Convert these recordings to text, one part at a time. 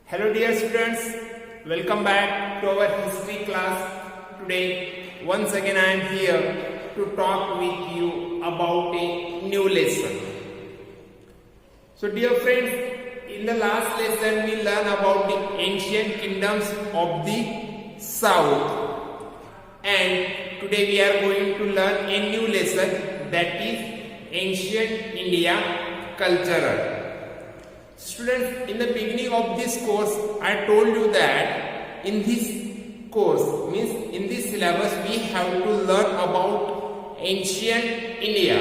Hello dear students, welcome back to our history class. Today once again I am here to talk with you about a new lesson. So dear friends, in the last lesson we learned about the ancient kingdoms of the south, and today we are going to learn a new lesson, that is ancient India culture. Students, in the beginning of this course, I told you that in this course, means in this syllabus, we have to learn about ancient India.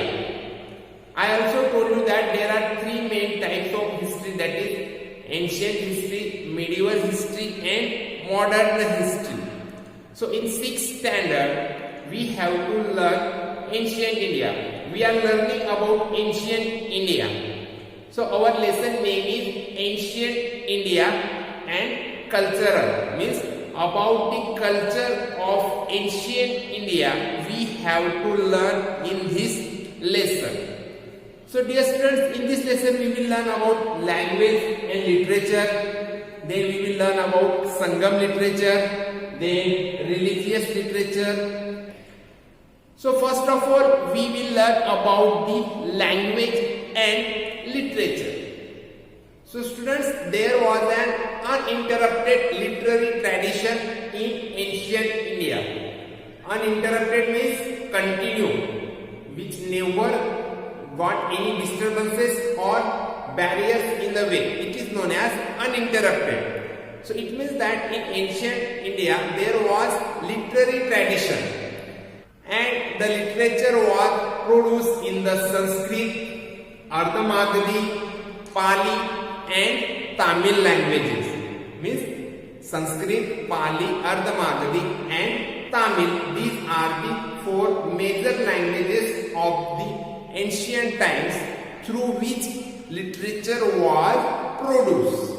I also told you that there are three main types of history, that is ancient history, medieval history and modern history. So in 6th standard, we have to learn ancient India. We are learning about ancient India. So our lesson name is Ancient India and Cultural, means about the culture of ancient India we have to learn in this lesson. So dear students, in this lesson we will learn about language and literature, then we will learn about Sangam literature, then religious literature. So first of all, we will learn about the language and literature. So students, there was an uninterrupted literary tradition in ancient India. Uninterrupted means continue, which never got any disturbances or barriers in the way. It is known as uninterrupted. So it means that in ancient India there was literary tradition, and the literature was produced in the Sanskrit, Ardha Magadhi, Pali and Tamil languages. Means Sanskrit, Pali, Ardha Magadhi and Tamil. These are the four major languages of the ancient times through which literature was produced.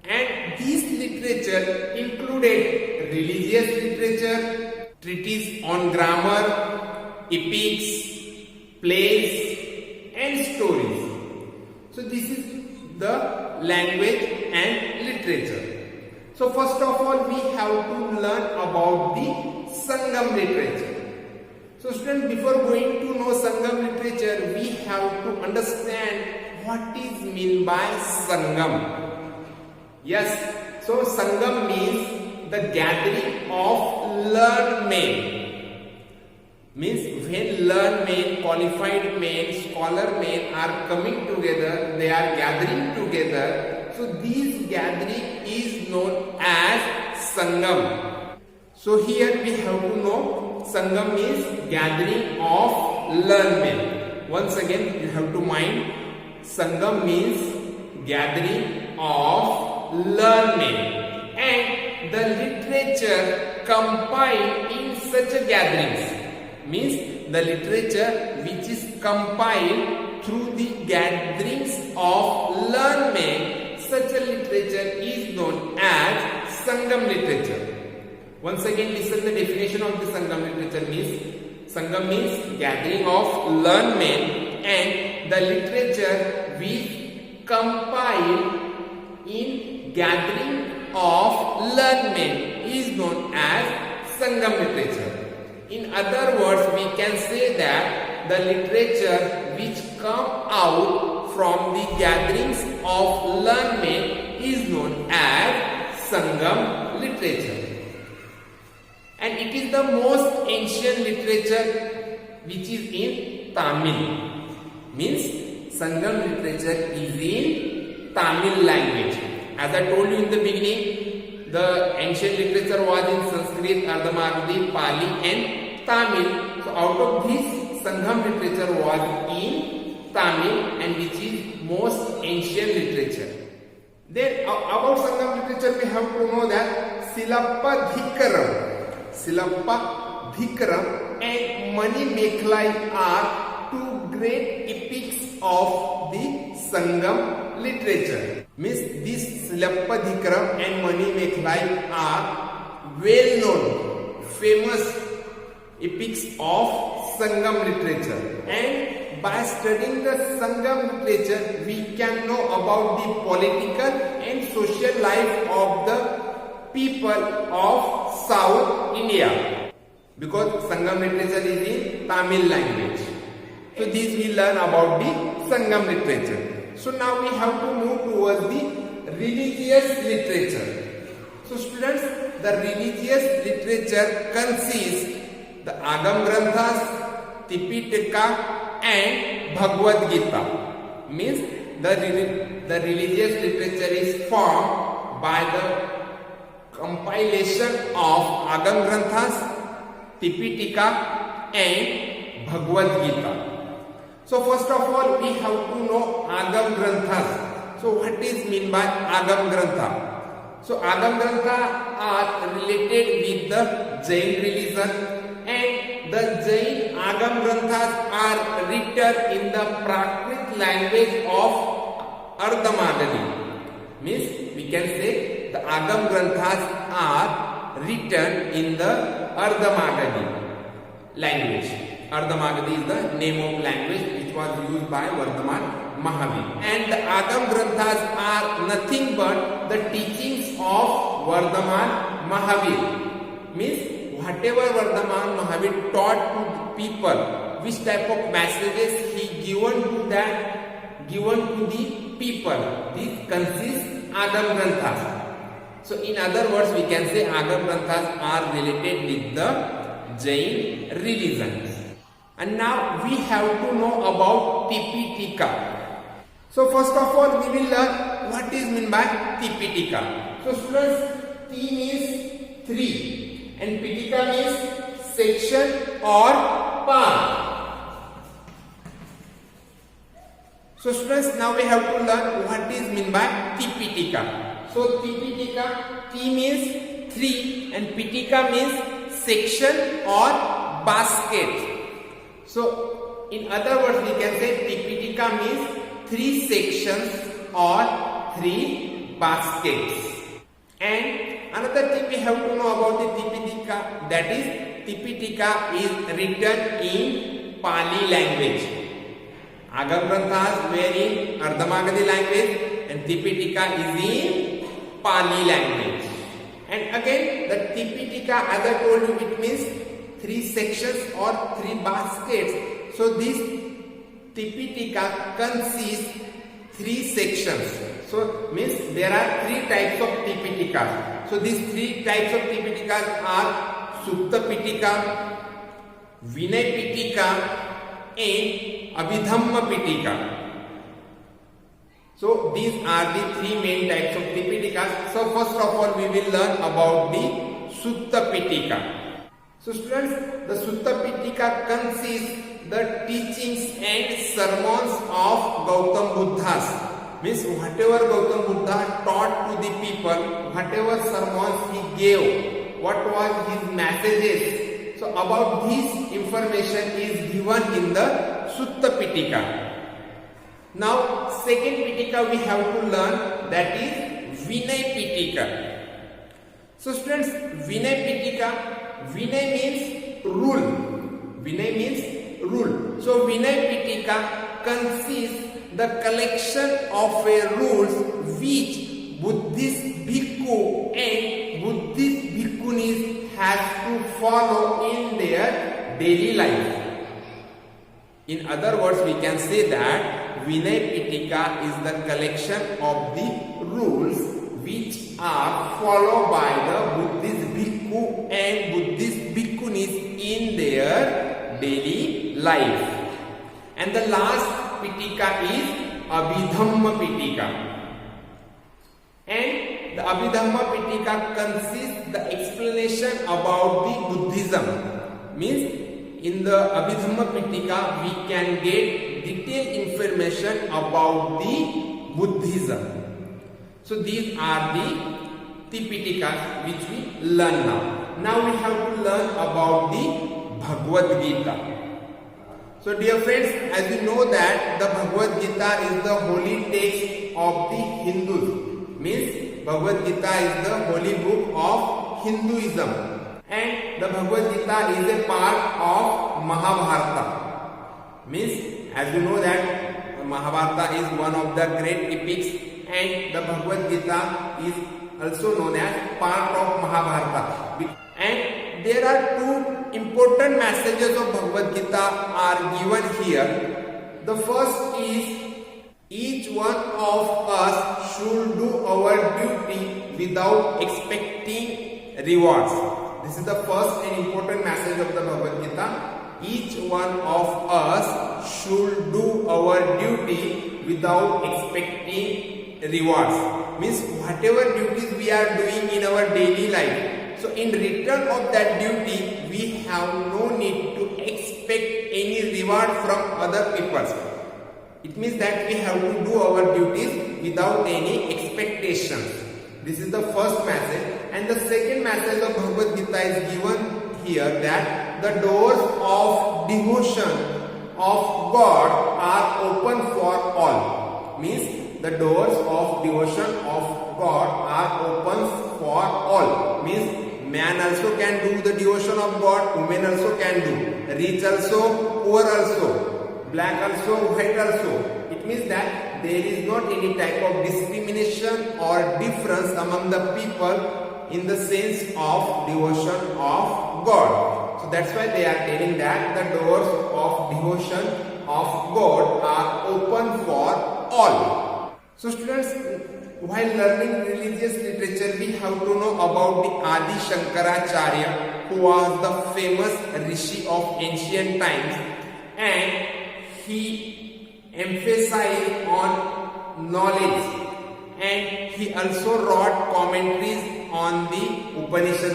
And this literature included religious literature, treatises on grammar, epics, plays and stories. So this is the language and literature. So first of all, we have to learn about the Sangam literature. So students, before going to know Sangam literature, we have to understand what is meant by Sangam. Yes, so Sangam means the gathering of learned men. Means when learned men, qualified men, scholar men are coming together, they are gathering together. So this gathering is known as Sangam. So here we have to know Sangam means gathering of learned men. Once again you have to mind, Sangam means gathering of learned men, and the literature compiled in such a gatherings. Means the literature which is compiled through the gatherings of learned men, such a literature is known as Sangam literature. Once again listen the definition of the Sangam literature. Means Sangam means gathering of learned men, and the literature which compiled in gathering of learned men is known as Sangam literature. In other words, we can say that the literature which come out from the gatherings of learned men is known as Sangam literature. And it is the most ancient literature which is in Tamil. Means Sangam literature is in Tamil language. As I told you in the beginning, the ancient literature was in Sanskrit, Ardha Magadhi, Pali and Tamil. So out of this, Sangam literature was in Tamil, and which is most ancient literature. Then about Sangam literature we have to know that Silappa Dhikaram and Mani Mekhlai are two great epics of the Sangam literature. Means this Silappa Dhikaram and Mani Mekhlai are well known, famous epics of Sangam literature, and by studying the Sangam literature, we can know about the political and social life of the people of South India. Because Sangam literature is in Tamil language. So this we learn about the Sangam literature. So now we have to move towards the religious literature. So students, the religious literature consists the Agam Granthas, Tipitaka and Bhagavad Gita. Means the religious literature is formed by the compilation of Agam Granthas, Tipitaka and Bhagavad Gita. So first of all, we have to know Agam Granthas. So what is mean by Agam Grantha? So Agam Grantha are related with the Jain religion, and the Jain Agam Granthas are written in the Prakrit language of Ardhamagadi. Means we can say the Agam Granthas are written in the Ardhamagadi language. Ardhamagadi is the name of language which was used by Vardhaman Mahavir. And the Agam Granthas are nothing but the teachings of Vardhaman Mahavir. Means whatever Vardhaman Mahavir taught to the people, which type of messages he given to the people, this consists Agam Granthas. So in other words, we can say Agam Granthas are related with the Jain religion. And now we have to know about Tipitaka. So first of all, we will learn what is meant by Tipitaka. So students, T means 3 and Pitika means section or part. So students, now we have to learn what is meant by Tipitaka. So Tipitaka, T means 3 and Pitika means section or basket. So in other words, we can say Tipitaka means 3 sections or 3 baskets. And another thing we have to know about the Tipitaka, that is Tipitaka is written in Pali language. Agam Granthas were in Ardhamagadi language and Tipitaka is in Pali language. And again, the Tipitaka, as I told you, it means 3 sections or 3 baskets. So this Tipitaka consists 3 sections. So means there are 3 types of Tipitikas. So these 3 types of Tipitikas are Sutta Pitika, Vinay Pitika and Abhidhamma Pitika. So these are the 3 main types of Tipitikas. So first of all, we will learn about the Sutta Pitika. So students, the Sutta Pitika consists the teachings and sermons of Gautam Buddhas. Means whatever Gautam Buddha taught to the people, whatever sermons he gave, what was his messages. So about this information is given in the Sutta Pitika. Now second Pitika we have to learn, that is Vinay Pitika. So students, Vinay Pitika, Vinay means rule. Vinay means rule. So Vinay Pitika consists the collection of rules which Buddhist bhikkhu and Buddhist bhikkhunis has to follow in their daily life. In other words, we can say that Vinay Pitika is the collection of the rules which are followed by the Buddhist bhikkhu and Buddhist bhikkhunis in their daily life. And the last Pitika is Abhidhamma Pitika. And the Abhidhamma Pitika consists the explanation about the Buddhism. Means in the Abhidhamma Pitika we can get detailed information about the Buddhism. So these are the Tipitikas which we learn now. Now we have to learn about the Bhagavad Gita. So dear friends, as you know that the Bhagavad Gita is the holy text of the Hindus. Means Bhagavad Gita is the holy book of Hinduism. And the Bhagavad Gita is a part of Mahabharata. Means As you know that Mahabharata is one of the great epics, and the Bhagavad Gita is also known as part of Mahabharata. And there are two important messages of Bhagavad Gita are given here. The first is each one of us should do our duty without expecting rewards. This is the first and important message of the Bhagavad Gita. Each one of us should do our duty without expecting rewards. Means whatever duties we are doing in our daily life, so in return of that duty, we have no need to expect any reward from other people. It means that we have to do our duties without any expectations. This is the first message. And the second message of Bhagavad Gita is given here, that the doors of devotion of God are open for all. Means the doors of devotion of God are open for all. Means man also can do the devotion of God, women also can do, rich also, poor also, black also, white also. It means that there is not any type of discrimination or difference among the people in the sense of devotion of God. So that's why they are telling that the doors of devotion of God are open for all. So students, while learning religious literature, we have to know about the Adi Shankaracharya, who was the famous rishi of ancient times, and he emphasized on knowledge, and he also wrote commentaries on the Upanishads,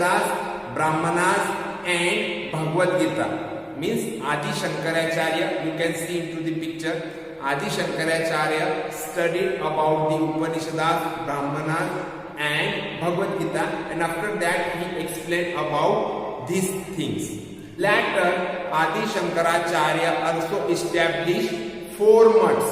Brahmanas and Bhagavad Gita. Means Adi Shankaracharya, you can see into the picture. Adi Shankaracharya studied about the Upanishads, Brahmanas and Bhagavad Gita, and after that he explained about these things. Later, Adi Shankaracharya also established 4 mutts.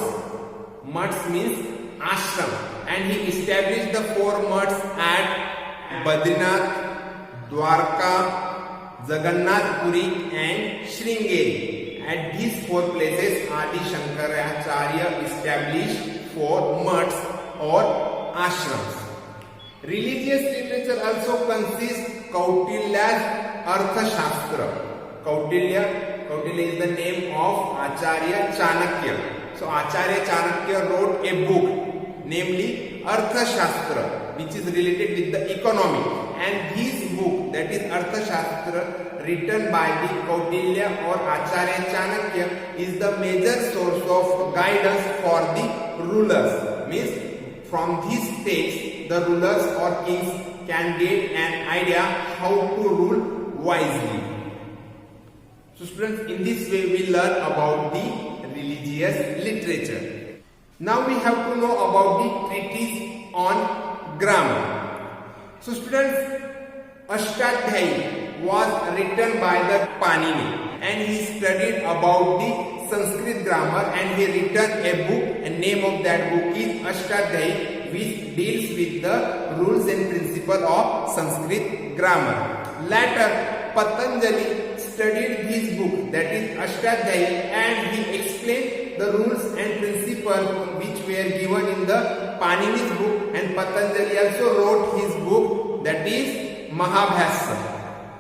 Mutts means ashram, and he established the 4 mutts at Badrinath, Dwarka, Jagannath Puri and Sringeri. At these 4 places, Adi Shankaracharya established 4 mutts or ashrams. Religious literature also consists Kautilya's Arthashastra. Kautilya is the name of Acharya Chanakya. So Acharya Chanakya wrote a book, namely Arthashastra, which is related with the economy. And this book, that is Arthashastra, written by the Kautilya or Acharya Chanakya, is the major source of guidance for the rulers. Means from this text, the rulers or kings can get an idea how to rule wisely. So students, in this way we learn about the religious literature. Now we have to know about the treatise on grammar. So students, Ashtadhyayi was written by the Panini, and he studied about the Sanskrit grammar, and he written a book, and name of that book is Ashtadhyayi, which deals with the rules and principles of Sanskrit grammar. Later, Patanjali studied his book, that is Ashtadhyayi, and he explained the rules and principles which were given in the Panini's book, and Patanjali also wrote his book, that is Mahabhyasa.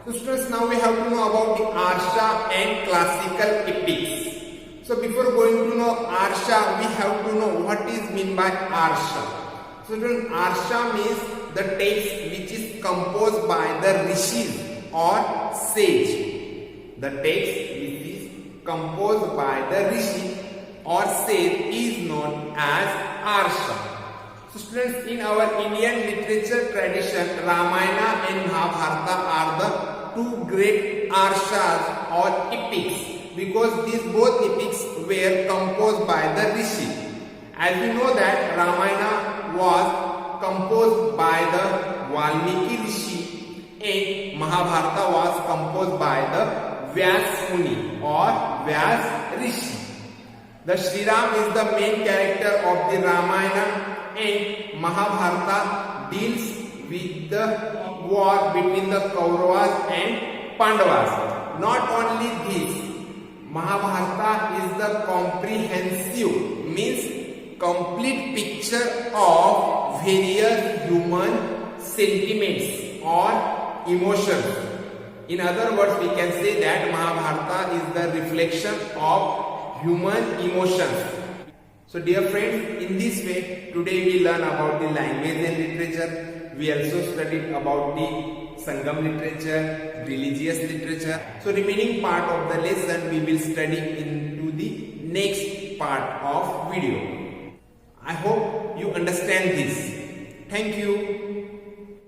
So students, now we have to know about the Arsha and classical epics. So before going to know Arsha, we have to know what is meant by Arsha. So students, Arsha means the text which is composed by the rishis or sage. The text which is composed by the rishi or sage is known as Arsha. So students, in our Indian literature tradition, Ramayana and Mahabharata are the 2 great Arshas or epics, because these both epics were composed by the rishi. As we know that Ramayana was composed by the Valmiki rishi, and Mahabharata was composed by the Vyas Muni or Vyas rishi. The Shri Ram is the main character of the Ramayana, and Mahabharata deals with the war between the Kauravas and Pandavas. Not only this, Mahabharata is the comprehensive, means complete picture of various human sentiments or emotions. In other words, we can say that Mahabharata is the reflection of human emotions. So dear friends, in this way, today we learn about the language and literature. We also studied about the Sangam literature, religious literature. So remaining part of the lesson we will study into the next part of video. I hope you understand this. Thank you.